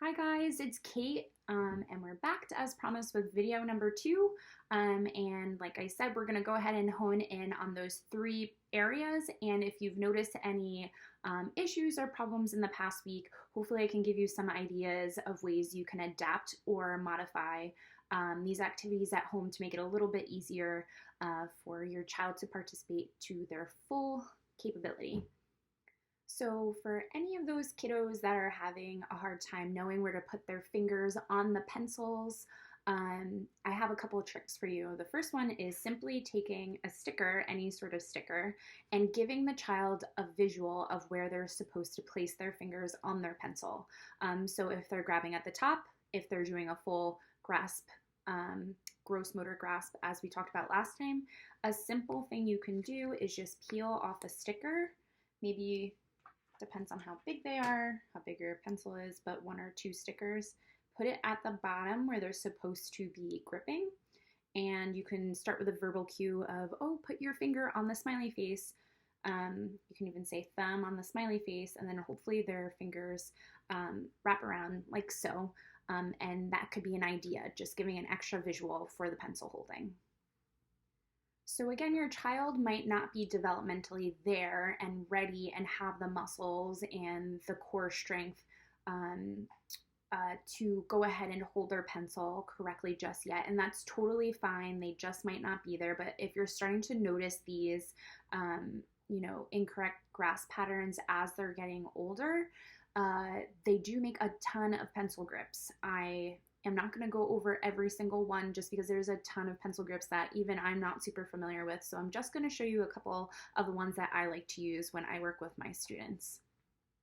Hi guys, it's Kate, and we're back as promised with video number 2. And like I said, we're going to go ahead and hone in on those 3 areas. And if you've noticed any issues or problems in the past week, hopefully I can give you some ideas of ways you can adapt or modify these activities at home to make it a little bit easier for your child to participate to their full capability. So for any of those kiddos that are having a hard time knowing where to put their fingers on the pencils, I have a couple of tricks for you. The first one is simply taking a sticker, any sort of sticker, and giving the child a visual of where they're supposed to place their fingers on their pencil. So if they're grabbing at the top, if they're doing a full grasp, gross motor grasp, as we talked about last time, a simple thing you can do is just peel off a sticker, maybe depends on how big they are, how big your pencil is, but 1 or 2 stickers. Put it at the bottom where they're supposed to be gripping. And you can start with a verbal cue of, oh, put your finger on the smiley face. You can even say thumb on the smiley face, and then hopefully their fingers wrap around like so. And that could be an idea, just giving an extra visual for the pencil holding. So again, your child might not be developmentally there and ready and have the muscles and the core strength to go ahead and hold their pencil correctly just yet. And that's totally fine. They just might not be there. But if you're starting to notice these, incorrect grasp patterns as they're getting older, they do make a ton of pencil grips. I'm not going to go over every single one just because there's a ton of pencil grips that even I'm not super familiar with. So I'm just going to show you a couple of the ones that I like to use when I work with my students.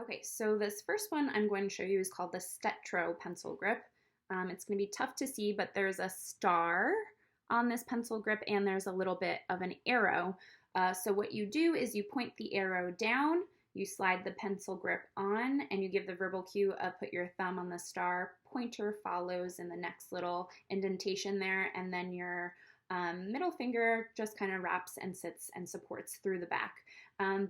Okay, so this first one I'm going to show you is called the Stetro pencil grip. It's going to be tough to see, but there's a star on this pencil grip and there's a little bit of an arrow. So what you do is you point the arrow down, you slide the pencil grip on, and you give the verbal cue of put your thumb on the star, pointer follows in the next little indentation there, and then your middle finger just kind of wraps and sits and supports through the back.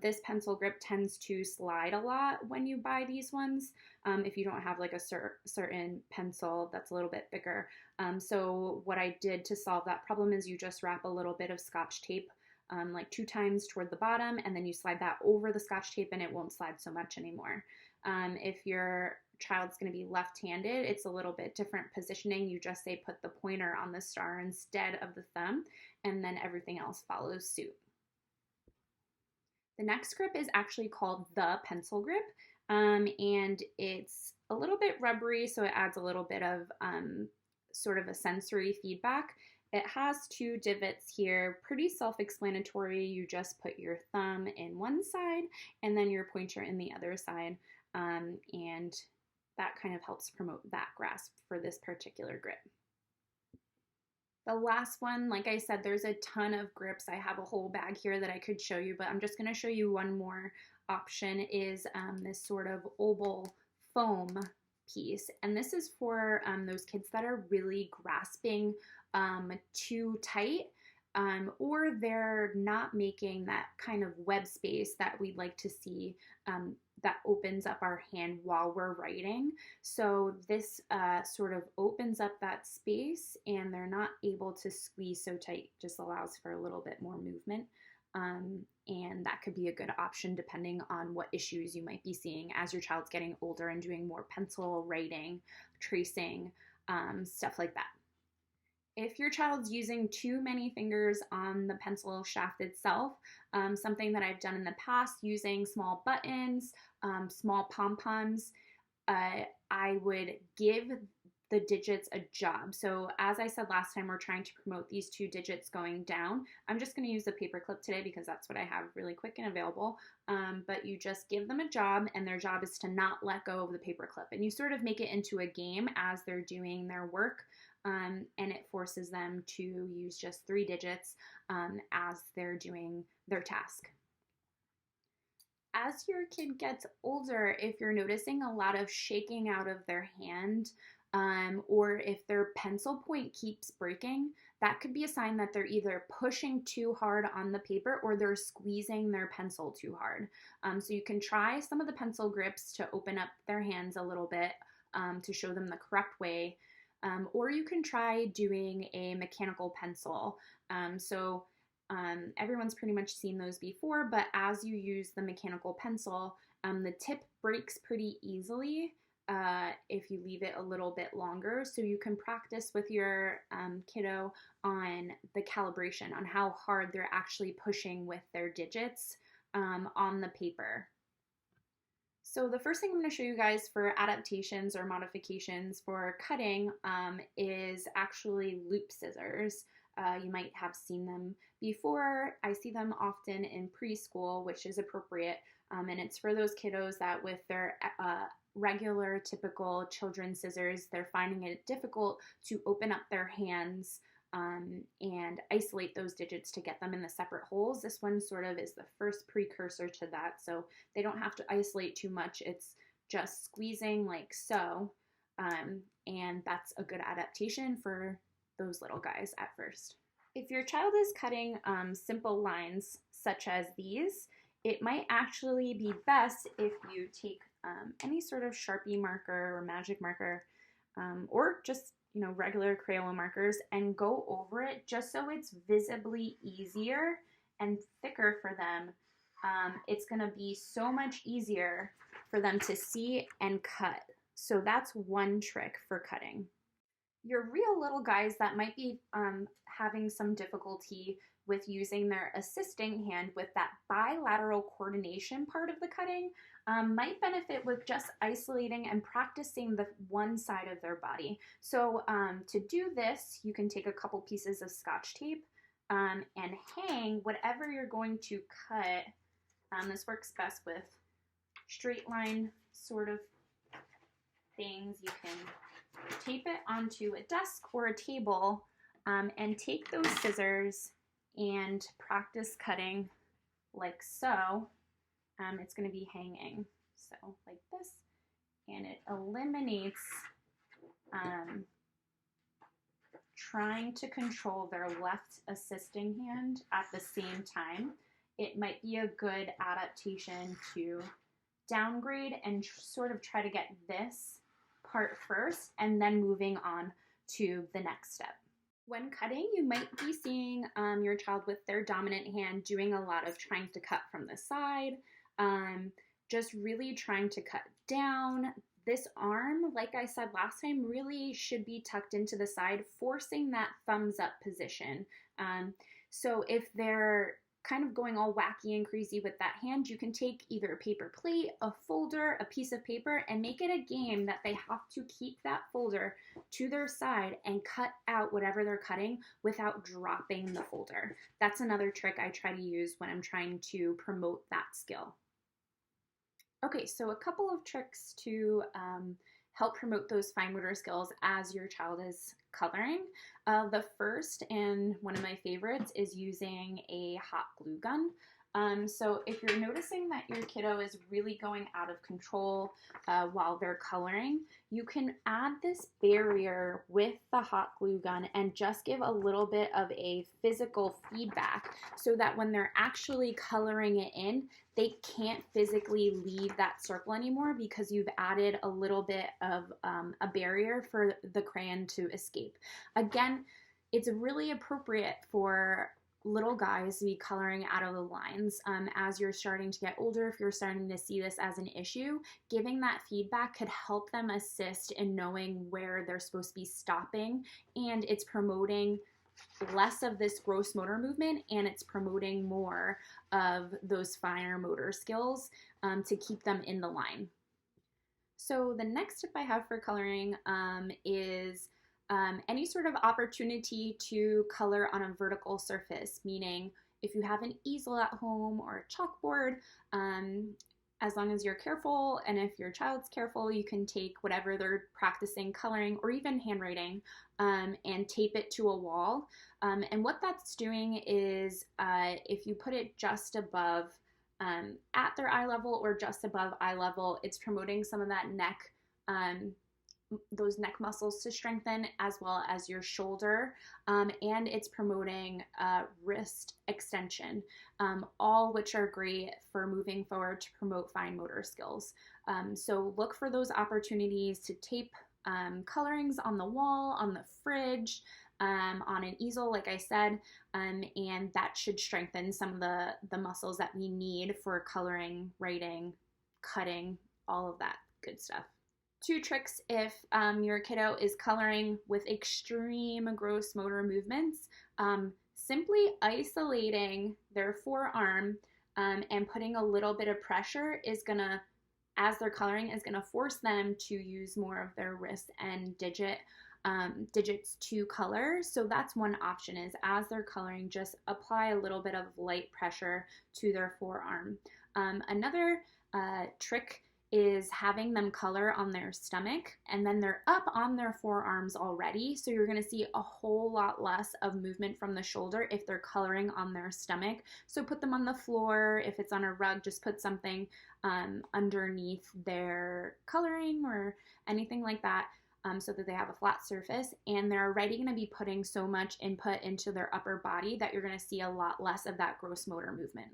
This pencil grip tends to slide a lot when you buy these ones, if you don't have like a certain pencil that's a little bit bigger. So what I did to solve that problem is you just wrap a little bit of Scotch tape like 2 times toward the bottom, and then you slide that over the Scotch tape and it won't slide so much anymore. If your child's going to be left-handed, it's a little bit different positioning. You just say put the pointer on the star instead of the thumb, and then everything else follows suit. The next grip is actually called the pencil grip, and it's a little bit rubbery, so it adds a little bit of sort of a sensory feedback. It has 2 divots here, pretty self-explanatory. You just put your thumb in one side and then your pointer in the other side, and that kind of helps promote that grasp for this particular grip. The last one, like I said, there's a ton of grips. I have a whole bag here that I could show you, but I'm just going to show you one more option is this sort of oval foam piece. And this is for those kids that are really grasping too tight, or they're not making that kind of web space that we'd like to see that opens up our hand while we're writing. So this sort of opens up that space and they're not able to squeeze so tight, just allows for a little bit more movement. And that could be a good option depending on what issues you might be seeing as your child's getting older and doing more pencil writing, tracing, stuff like that. If your child's using too many fingers on the pencil shaft itself, something that I've done in the past using small buttons, small pom-poms, I would give the digits a job. So as I said last time, we're trying to promote these 2 digits going down. I'm just going to use a paper clip today because that's what I have really quick and available. But you just give them a job, and their job is to not let go of the paper clip. And you sort of make it into a game as they're doing their work. And it forces them to use just 3 digits as they're doing their task. As your kid gets older, if you're noticing a lot of shaking out of their hand, or if their pencil point keeps breaking, that could be a sign that they're either pushing too hard on the paper or they're squeezing their pencil too hard. So you can try some of the pencil grips to open up their hands a little bit, to show them the correct way. Or you can try doing a mechanical pencil. Everyone's pretty much seen those before, but as you use the mechanical pencil, the tip breaks pretty easily if you leave it a little bit longer. So you can practice with your kiddo on the calibration, on how hard they're actually pushing with their digits on the paper. So the first thing I'm going to show you guys for adaptations or modifications for cutting is actually loop scissors. You might have seen them before. I see them often in preschool, which is appropriate, and it's for those kiddos that with their regular, typical children's scissors, they're finding it difficult to open up their hands and isolate those digits to get them in the separate holes. This one sort of is the first precursor to that, so they don't have to isolate too much. It's just squeezing like so, and that's a good adaptation for those little guys at first. If your child is cutting simple lines such as these, it might actually be best if you take any sort of Sharpie marker or magic marker or just regular Crayola markers and go over it just so it's visibly easier and thicker for them. It's going to be so much easier for them to see and cut. So that's one trick for cutting. Your real little guys that might be having some difficulty with using their assisting hand with that bilateral coordination part of the cutting might benefit with just isolating and practicing the one side of their body. So to do this, you can take a couple pieces of Scotch tape and hang whatever you're going to cut. This works best with straight line sort of things. You can tape it onto a desk or a table and take those scissors and practice cutting like so. It's going to be hanging so like this, and it eliminates trying to control their left assisting hand at the same time. It might be a good adaptation to downgrade and sort of try to get this part first and then moving on to the next step. When cutting, you might be seeing your child with their dominant hand doing a lot of trying to cut from the side, just really trying to cut down. This arm, like I said last time, really should be tucked into the side, forcing that thumbs up position. So if they're kind of going all wacky and crazy with that hand, you can take either a paper plate, a folder, a piece of paper, and make it a game that they have to keep that folder to their side and cut out whatever they're cutting without dropping the folder. That's another trick I try to use when I'm trying to promote that skill. Okay, so a couple of tricks to help promote those fine motor skills as your child is coloring. The first and one of my favorites is using a hot glue gun. So if you're noticing that your kiddo is really going out of control while they're coloring, you can add this barrier with the hot glue gun and just give a little bit of a physical feedback so that when they're actually coloring it in, they can't physically leave that circle anymore because you've added a little bit of a barrier for the crayon to escape. Again, it's really appropriate for little guys to be coloring out of the lines. As you're starting to get older, if you're starting to see this as an issue, giving that feedback could help them assist in knowing where they're supposed to be stopping, and it's promoting less of this gross motor movement and it's promoting more of those finer motor skills to keep them in the line. So the next tip I have for coloring is any sort of opportunity to color on a vertical surface, meaning if you have an easel at home or a chalkboard, as long as you're careful and if your child's careful, you can take whatever they're practicing coloring or even handwriting and tape it to a wall. And what that's doing is if you put it just above at their eye level or just above eye level, it's promoting some of that neck those neck muscles to strengthen, as well as your shoulder, and it's promoting wrist extension, all which are great for moving forward to promote fine motor skills. So look for those opportunities to tape colorings on the wall, on the fridge, on an easel, like I said, and that should strengthen some of the muscles that we need for coloring, writing, cutting, all of that good stuff. Two tricks if your kiddo is coloring with extreme gross motor movements: simply isolating their forearm and putting a little bit of pressure is gonna, as they're coloring, is gonna force them to use more of their wrist and digits to color. So that's one option, is as they're coloring, just apply a little bit of light pressure to their forearm. Another trick is having them color on their stomach, and then they're up on their forearms already. So you're gonna see a whole lot less of movement from the shoulder if they're coloring on their stomach. So put them on the floor. If it's on a rug, just put something underneath their coloring or anything like that, so that they have a flat surface, and they're already going to be putting so much input into their upper body that you're going to see a lot less of that gross motor movement.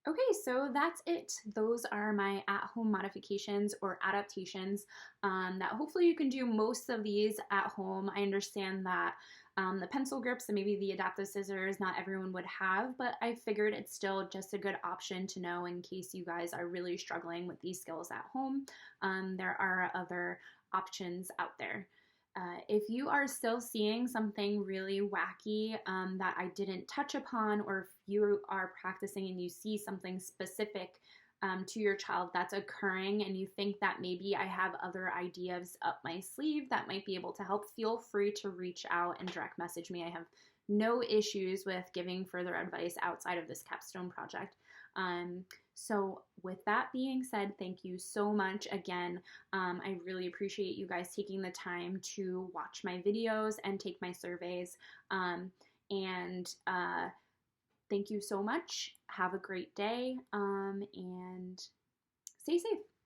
Okay, so that's it. Those are my at-home modifications or adaptations that hopefully you can do most of these at home. I understand that the pencil grips and maybe the adaptive scissors not everyone would have, but I figured it's still just a good option to know in case you guys are really struggling with these skills at home. There are other options out there. If you are still seeing something really wacky that I didn't touch upon, or if you are practicing and you see something specific to your child that's occurring and you think that maybe I have other ideas up my sleeve that might be able to help, feel free to reach out and direct message me. I have no issues with giving further advice outside of this capstone project. So with that being said, thank you so much again. I really appreciate you guys taking the time to watch my videos and take my surveys. And thank you so much. Have a great day, and stay safe.